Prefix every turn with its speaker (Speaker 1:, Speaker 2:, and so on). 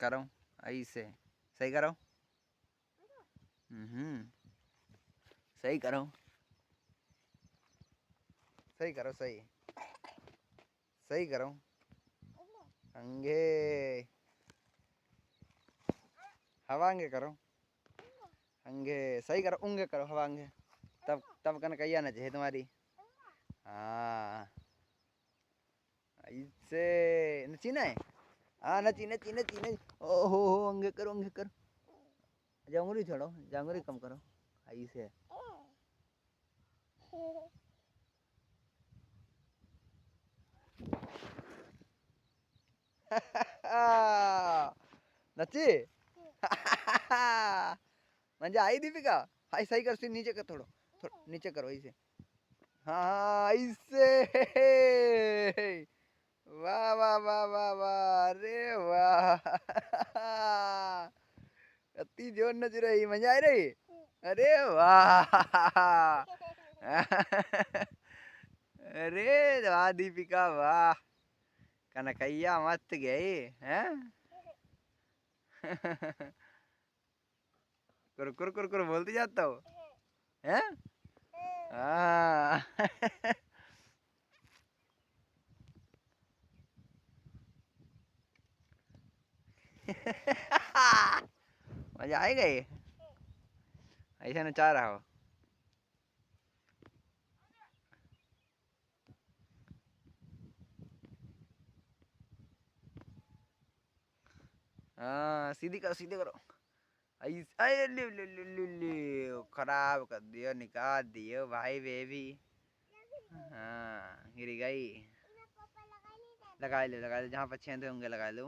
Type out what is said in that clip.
Speaker 1: करो ऐसे सही करो। सही करो सही करो सही सही करो। अंगे हवांगे करो। अंगे सही करो उंगे करो हवांगे तब तब कन कैया ना चाहिए तुम्हारी। हाँ ऐसे नचीना है। हाँ नची नची नची नची ओहो अंगे करो अंगे करो। जांगुरी छोड़ो जांगुरी कम करो ऐसे। नची मजा आई दीपिका। हाय सही कर सिर नीचे कर थोड़ो नीचे करो ऐसे। हाँ ऐसे वाह वाह वाह वाह वाह अरे वाह अति जोर नच रही मजा आ रही। अरे वाह अरे वाह दीपिका वाह कनकैया मत गई हैं। कुर कुर कुर कुर बोलती जाता हो हैं। हाँ मजा आएगा ये ऐसा नचा रहा हो। हाँ सीधी करो ऐसे ले ले ले ले ले खराब कर दियो निकाल दियो भाई बेबी। हाँ गिर गई। लगा ले जहाँ पर छेद होंगे लगा लो।